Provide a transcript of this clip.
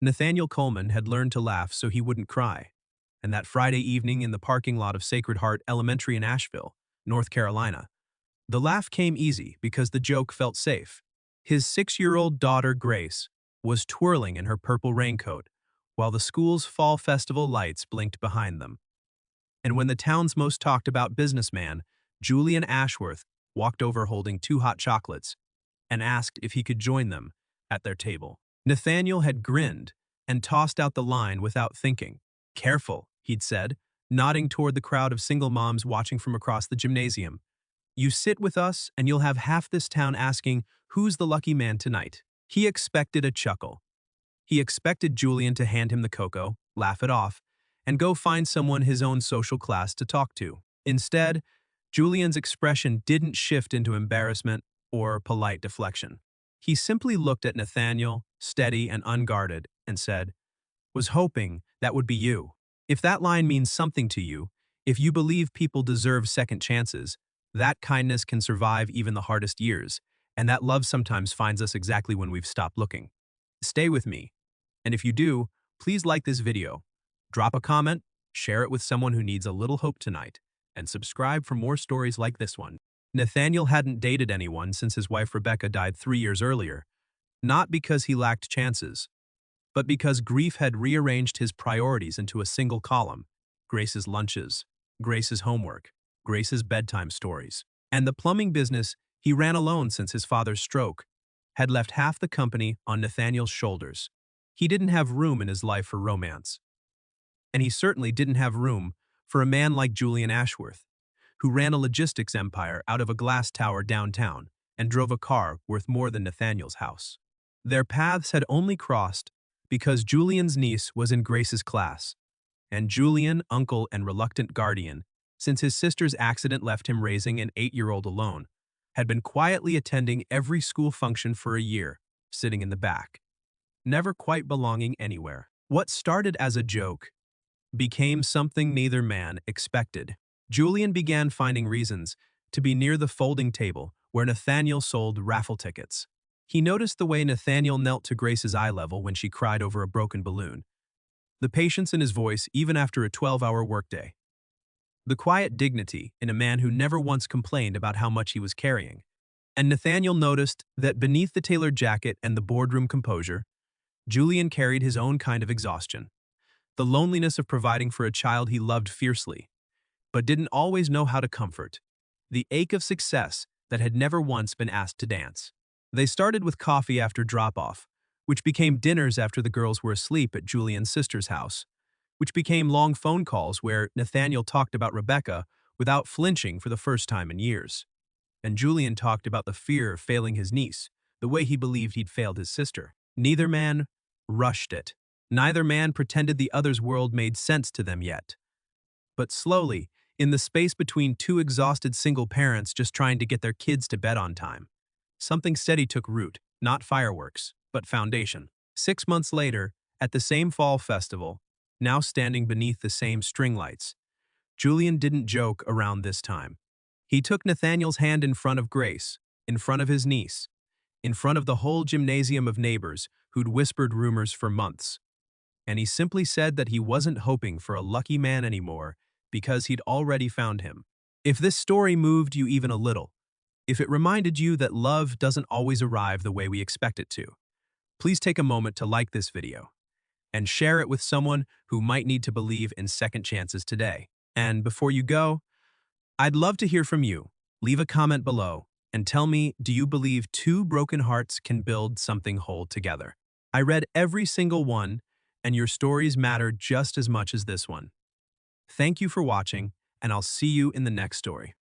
Nathaniel Coleman had learned to laugh so he wouldn't cry, and that Friday evening in the parking lot of Sacred Heart Elementary in Asheville, North Carolina, the laugh came easy because the joke felt safe. His 6-year-old daughter, Grace, was twirling in her purple raincoat, while the school's fall festival lights blinked behind them. And when the town's most talked about businessman, Julian Ashworth, walked over holding 2 hot chocolates and asked if he could join them at their table, Nathaniel had grinned and tossed out the line without thinking. "Careful," he'd said, nodding toward the crowd of single moms watching from across the gymnasium. "You sit with us and you'll have half this town asking, 'Who's the lucky man tonight?'" He expected a chuckle. He expected Julian to hand him the cocoa, laugh it off, and go find someone his own social class to talk to. Instead, Julian's expression didn't shift into embarrassment or polite deflection. He simply looked at Nathaniel, steady and unguarded, and said, "Was hoping that would be you. If that line means something to you, if you believe people deserve second chances, that kindness can survive even the hardest years, and that love sometimes finds us exactly when we've stopped looking. Stay with me. And if you do, please like this video, drop a comment, share it with someone who needs a little hope tonight, and subscribe for more stories like this one." Nathaniel hadn't dated anyone since his wife Rebecca died 3 years earlier, not because he lacked chances, but because grief had rearranged his priorities into a single column: Grace's lunches, Grace's homework, Grace's bedtime stories. And the plumbing business he ran alone since his father's stroke had left half the company on Nathaniel's shoulders. He didn't have room in his life for romance. And he certainly didn't have room for a man like Julian Ashworth, who ran a logistics empire out of a glass tower downtown and drove a car worth more than Nathaniel's house. Their paths had only crossed because Julian's niece was in Grace's class, and Julian, uncle and reluctant guardian, since his sister's accident left him raising an 8-year-old alone, had been quietly attending every school function for a year, sitting in the back, never quite belonging anywhere. What started as a joke became something neither man expected. Julian began finding reasons to be near the folding table where Nathaniel sold raffle tickets. He noticed the way Nathaniel knelt to Grace's eye level when she cried over a broken balloon, the patience in his voice even after a 12-hour workday, the quiet dignity in a man who never once complained about how much he was carrying. And Nathaniel noticed that beneath the tailored jacket and the boardroom composure, Julian carried his own kind of exhaustion, the loneliness of providing for a child he loved fiercely, but didn't always know how to comfort, the ache of success that had never once been asked to dance. They started with coffee after drop-off, which became dinners after the girls were asleep at Julian's sister's house, which became long phone calls where Nathaniel talked about Rebecca without flinching for the first time in years. And Julian talked about the fear of failing his niece, the way he believed he'd failed his sister. Neither man rushed it. Neither man pretended the other's world made sense to them yet. But slowly, in the space between 2 exhausted single parents just trying to get their kids to bed on time, something steady took root, not fireworks, but foundation. 6 months later, at the same fall festival, now standing beneath the same string lights, Julian didn't joke around this time. He took Nathaniel's hand in front of Grace, in front of his niece, in front of the whole gymnasium of neighbors who'd whispered rumors for months. And he simply said that he wasn't hoping for a lucky man anymore because he'd already found him. If this story moved you even a little, if it reminded you that love doesn't always arrive the way we expect it to, please take a moment to like this video and share it with someone who might need to believe in second chances today. And before you go, I'd love to hear from you. Leave a comment below and tell me, do you believe 2 broken hearts can build something whole together? I read every single one, and your stories matter just as much as this one. Thank you for watching, and I'll see you in the next story.